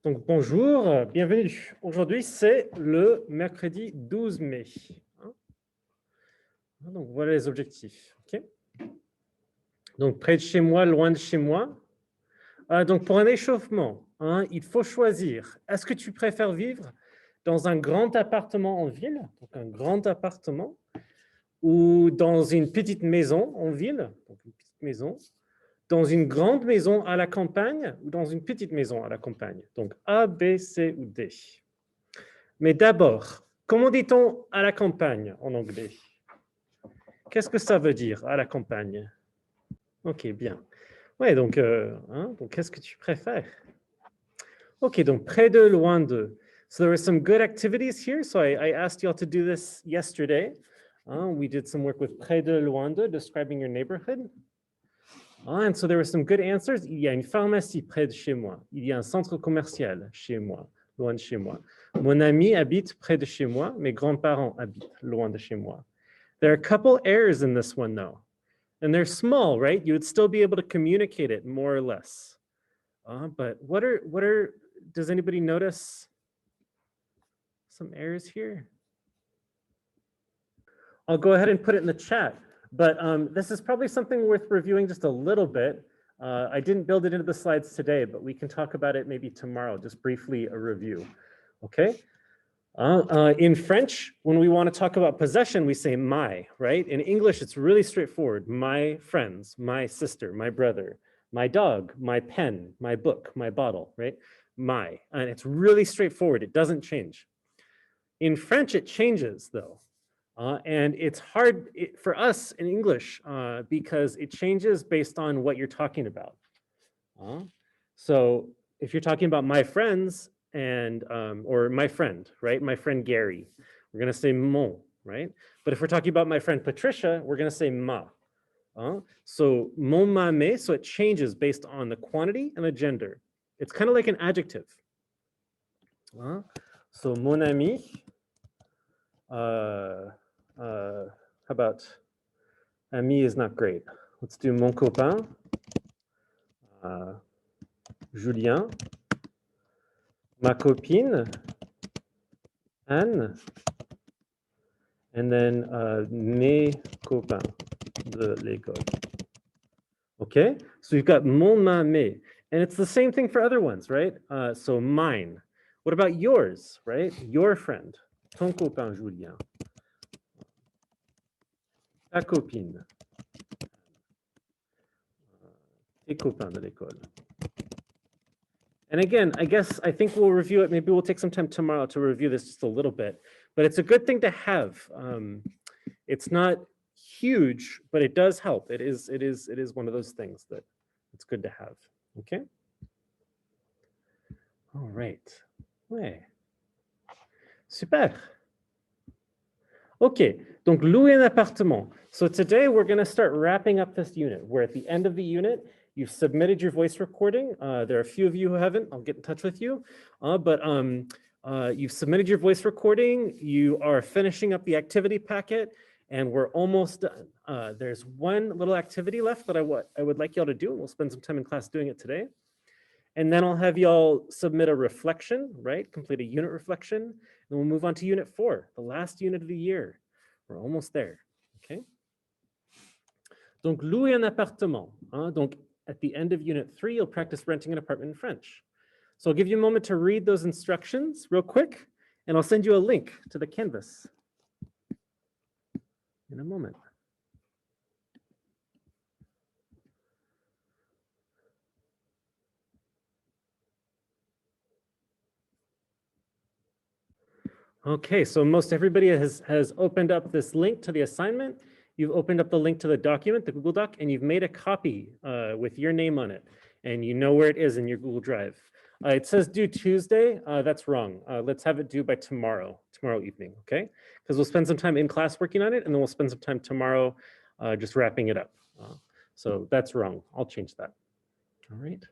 Donc, bonjour, bienvenue. Aujourd'hui, c'est le mercredi 12 mai. Donc, voilà les objectifs. Ok. Donc, près de chez moi, loin de chez moi. Donc, pour un échauffement, il faut choisir. Est-ce que tu préfères vivre dans un grand appartement en ville, donc un grand appartement, ou dans une petite maison en ville, donc une petite maison, dans une grande maison à la campagne, ou dans une petite maison à la campagne? Donc, A, B, C ou D. Mais d'abord, comment dit-on à la campagne en anglais? Qu'est-ce que ça veut dire à la campagne? Ok, bien. Ouais, donc qu'est-ce que tu préfères? Ok, donc près de, loin de. So there were some good activities here. So I asked you all to do this yesterday. We did some work with près de, loin de, describing your neighborhood. And so there were some good answers. Il y a une pharmacie près de chez moi. Il y a un centre commercial chez moi, loin de chez moi. Mon ami habite près de chez moi. Mes grands-parents habitent loin de chez moi. There are a couple errors in this one, though. And they're small, right? You would still be able to communicate it more or less. But does anybody notice some errors here? I'll go ahead and put it in the chat. But this is probably something worth reviewing just a little bit. I didn't build it into the slides today, but we can talk about it maybe tomorrow, just briefly a review. Okay? In French, when we want to talk about possession, we say my, right? In English, it's really straightforward. My friends, my sister, my brother, my dog, my pen, my book, my bottle, right? My, and it's really straightforward. It doesn't change. In French, it changes though. And it's hard for us in English because it changes based on what you're talking about. So if you're talking about my friends, or my friend, right? My friend Gary, we're gonna say mon, right? But if we're talking about my friend Patricia, we're gonna say ma. So mon, ma, me, so it changes based on the quantity and the gender. It's kind of like an adjective. So mon ami, how about ami is not great. Let's do mon copain, Julien, ma copine, Anne, and then mes copains de l'école. Okay, so you've got mon, ma, mes, and it's the same thing for other ones, right? So mine. What about yours, right? Your friend, ton copain Julien, ta copine, tes copains de l'école. And again, I think we'll review it. Maybe we'll take some time tomorrow to review this just a little bit, but it's a good thing to have. It's not huge, but it does help. It is one of those things that it's good to have. Okay. All right. Ouais. Super. Okay. Donc louer un appartement. So today we're going to start wrapping up this unit. We're at the end of the unit. You've submitted your voice recording. There are a few of you who haven't. I'll get in touch with you. But you've submitted your voice recording. You are finishing up the activity packet, and we're almost done. There's one little activity left that I would like y'all to do, and we'll spend some time in class doing it today. And then I'll have y'all submit a reflection, right? Complete a unit reflection. And we'll move on to unit 4, the last unit of the year. We're almost there, okay? Donc, louer un appartement. Donc, at the end of unit 3, you'll practice renting an apartment in French. So I'll give you a moment to read those instructions real quick, and I'll send you a link to the Canvas in a moment. Okay, so most everybody has opened up this link to the assignment. You've opened up the link to the document, the Google Doc, and you've made a copy with your name on it, and you know where it is in your Google Drive. It says due Tuesday. That's wrong. Let's have it due by tomorrow evening, okay? Because we'll spend some time in class working on it, and then we'll spend some time tomorrow just wrapping it up. So that's wrong. I'll change that. All right.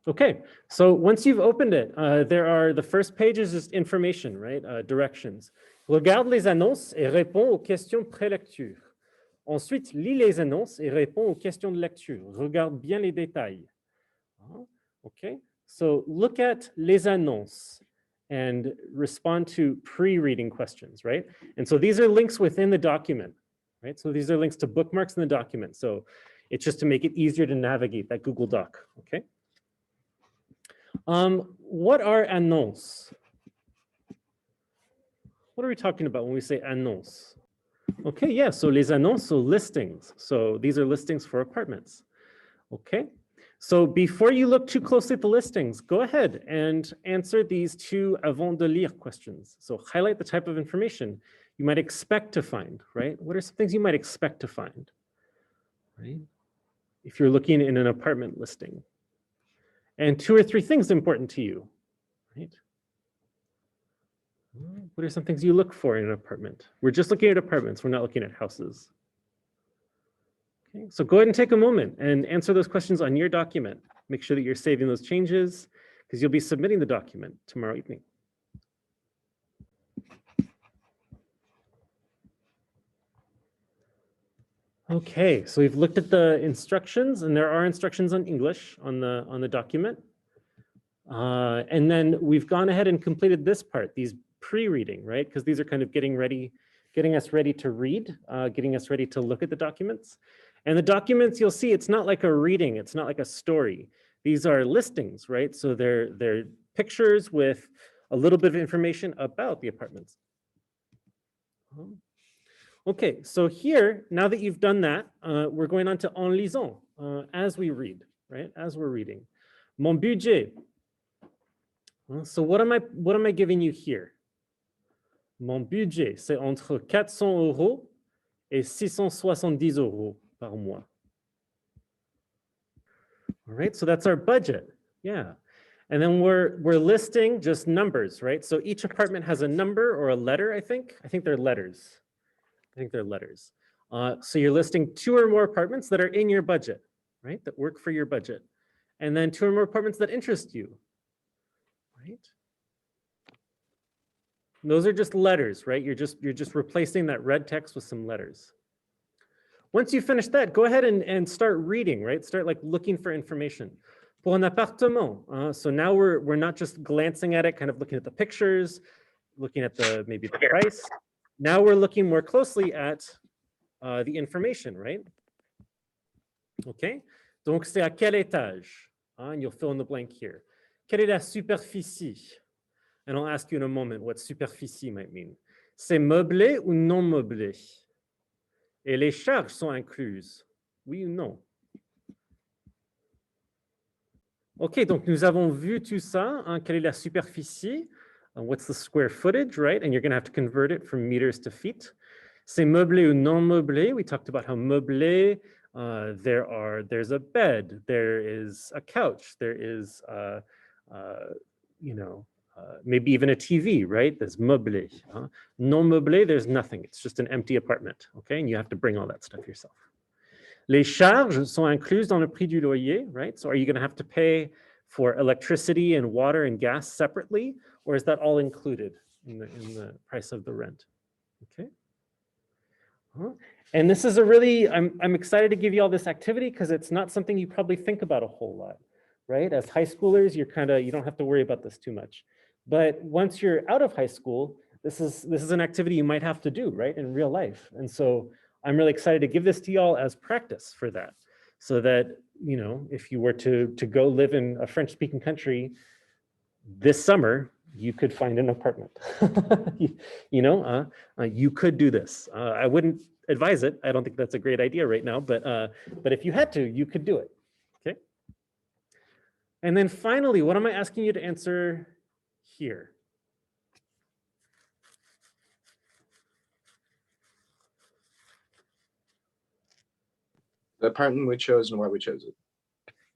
Okay, so once you've opened it, there are, the first page is just information, right? Directions. Regarde les annonces et réponds aux questions pré-lecture. Ensuite, lis les annonces et réponds aux questions de lecture. Regarde bien les détails. Okay, So look at les annonces and respond to pre-reading questions, right? And so these are links within the document, right? So these are links to bookmarks in the document. So it's just to make it easier to navigate that Google Doc, okay? What are annonces? What are we talking about when we say annonces? Okay, yeah, so les annonces, so listings. So these are listings for apartments, okay? So before you look too closely at the listings, go ahead and answer these two avant de lire questions. So highlight the type of information you might expect to find, right? What are some things you might expect to find, right? If you're looking in an apartment listing. And 2 or 3 things important to you, right? What are some things you look for in an apartment? We're just looking at apartments, we're not looking at houses. Okay, so go ahead and take a moment and answer those questions on your document. Make sure that you're saving those changes because you'll be submitting the document tomorrow evening. Okay, so we've looked at the instructions, and there are instructions on English on the document. And then we've gone ahead and completed this part, these pre-reading, right? Because these are kind of getting us ready to read, getting us ready to look at the documents. And the documents, you'll see, it's not like a reading, it's not like a story. These are listings, right? So they're pictures with a little bit of information about the apartments. Okay, so here, now that you've done that, we're going on to en lisant, as we read, right? As we're reading. Mon budget. So what am I giving you here? Mon budget, c'est entre 400 € et 670 € par mois. All right, so that's our budget. Yeah. And then we're listing just numbers, right? So each apartment has a number or a letter, I think. I think they're letters. So you're listing 2 or more apartments that are in your budget, right? That work for your budget. And then 2 or more apartments that interest you, right? And those are just letters, right? You're just replacing that red text with some letters. Once you finish that, go ahead and start reading, right? Start like looking for information. Pour un appartement, so now we're not just glancing at it, kind of looking at the pictures, looking at maybe the price. Now we're looking more closely at the information, right? Okay, donc c'est à quel étage? And you'll fill in the blank here. Quelle est la superficie? And I'll ask you in a moment what superficie might mean. C'est meublé ou non meublé? Et les charges sont incluses, oui ou non? Ok, donc nous avons vu tout ça. Hein, quelle est la superficie? What's the square footage, right? And you're going to have to convert it from meters to feet. C'est meublé ou non meublé? We talked about how meublé, there's a bed, there is a couch, there is, maybe even a TV, right? There's meublé. Non meublé, there's nothing. It's just an empty apartment, okay? And you have to bring all that stuff yourself. Les charges sont incluses dans le prix du loyer, right? So are you going to have to pay for electricity and water and gas separately, or is that all included in the price of the rent? Okay. And this is I'm excited to give you all this activity because it's not something you probably think about a whole lot, right? As high schoolers, you don't have to worry about this too much. But once you're out of high school, this is an activity you might have to do, right, in real life. And so I'm really excited to give this to y'all as practice for that, so that, if you were to go live in a French-speaking country this summer, you could find an apartment. You could do this. I wouldn't advise it. I don't think that's a great idea right now, but if you had to, you could do it, okay? And then finally, what am I asking you to answer here? The apartment we chose and why we chose it.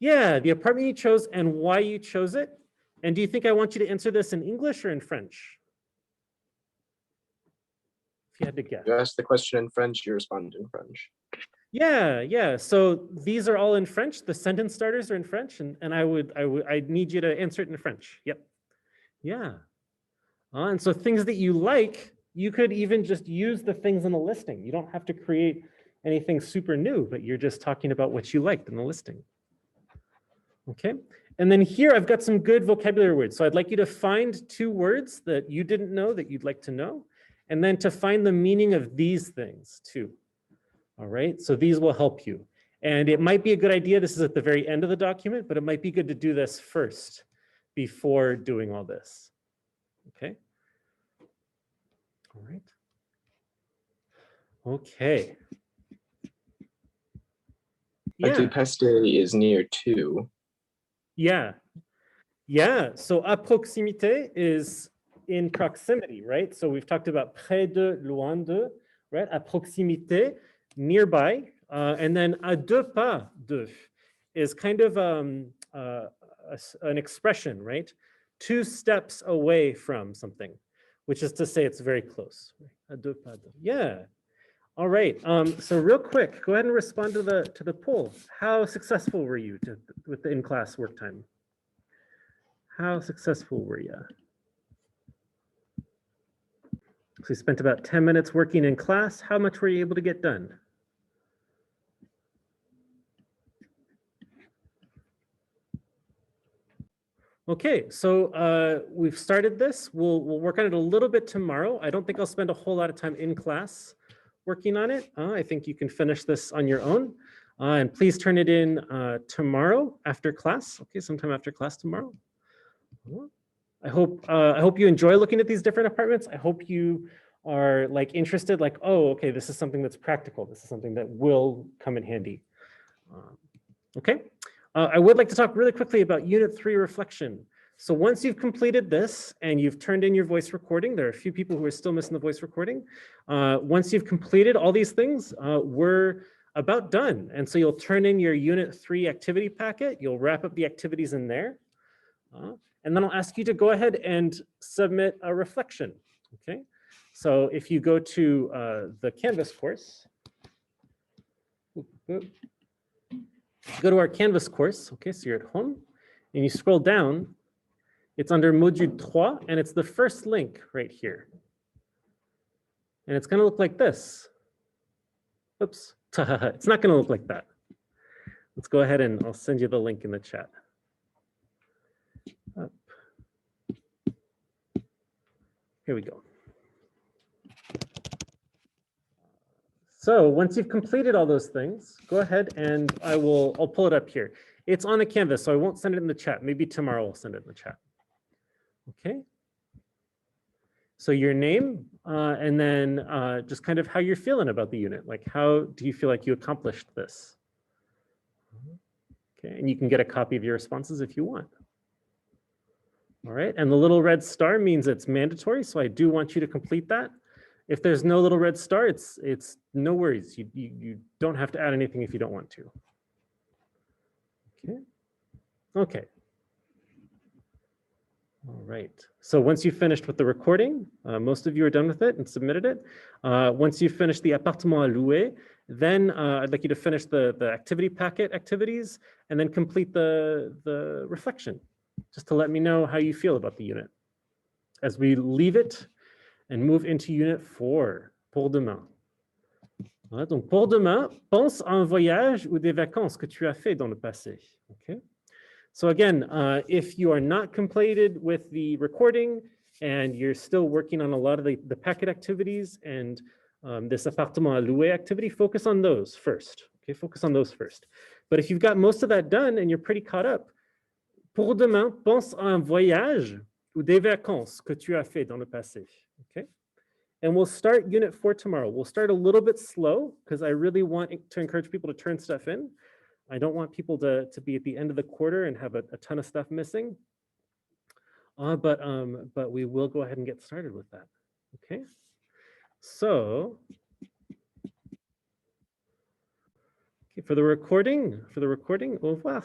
Yeah, the apartment you chose and why you chose it. And do you think I want you to answer this in English or in French? If you had to guess. You asked the question in French, you responded in French. Yeah. So these are all in French. The sentence starters are in French, and I need you to answer it in French. Yep. Yeah. And so things that you like, you could even just use the things in the listing. You don't have to create anything super new, but you're just talking about what you liked in the listing. Okay. And then here I've got some good vocabulary words. So I'd like you to find 2 words that you didn't know that you'd like to know, and then to find the meaning of these things too. All right, so these will help you. And it might be a good idea, this is at the very end of the document, but it might be good to do this first before doing all this. Okay. All right. Okay. But Yeah. Dupeste is near 2. Yeah. Yeah. So à proximité is in proximity, right? So we've talked about près de, loin de, right? À proximité, nearby. And then à 2 pas de is kind of an expression, right? 2 steps away from something, which is to say it's very close. À 2 pas de. Yeah. All right. So real quick, go ahead and respond to the poll. How successful were you with the in-class work time? How successful were you? So you spent about 10 minutes working in class. How much were you able to get done? Okay, so we've started this. We'll work on it a little bit tomorrow. I don't think I'll spend a whole lot of time in class working on it. I think you can finish this on your own. And please turn it in tomorrow after class. Okay, sometime after class tomorrow. I hope you enjoy looking at these different apartments. I hope you are like interested, like, oh, okay, this is something that's practical. This is something that will come in handy. Okay, I would like to talk really quickly about Unit 3 reflection. So once you've completed this and you've turned in your voice recording, there are a few people who are still missing the voice recording. Once you've completed all these things, we're about done. And so you'll turn in your Unit 3 activity packet. You'll wrap up the activities in there. And then I'll ask you to go ahead and submit a reflection, okay? So if you go to the Canvas course, go to our Canvas course, okay, so you're at home, and you scroll down, it's under Module 3, and it's the first link right here. And it's gonna look like this. Oops, it's not gonna look like that. Let's go ahead and I'll send you the link in the chat. Up. Here we go. So once you've completed all those things, go ahead and I'll pull it up here. It's on a Canvas, so I won't send it in the chat. Maybe tomorrow I'll send it in the chat. Okay. So your name, and then just kind of how you're feeling about the unit. Like, how do you feel like you accomplished this? Okay, and you can get a copy of your responses if you want. All right, and the little red star means it's mandatory, so I do want you to complete that. If there's no little red star, it's no worries. You don't have to add anything if you don't want to. Okay. Okay. All right. So once you've finished with the recording, most of you are done with it and submitted it. Once you've finished the appartement à louer, then I'd like you to finish the activity packet activities and then complete the reflection, just to let me know how you feel about the unit as we leave it and move into Unit 4, pour demain. Voilà, donc pour demain, pense à un voyage ou des vacances que tu as fait dans le passé. Okay. So again, if you are not completed with the recording and you're still working on a lot of the packet activities and this appartement à louer activity, focus on those first. Okay, focus on those first. But if you've got most of that done and you're pretty caught up, pour demain, pense à un voyage ou des vacances que tu as fait dans le passé. Okay. And we'll start Unit 4 tomorrow. We'll start a little bit slow because I really want to encourage people to turn stuff in. I don't want people to be at the end of the quarter and have a ton of stuff missing. But we will go ahead and get started with that. Okay. So okay, for the recording, au revoir.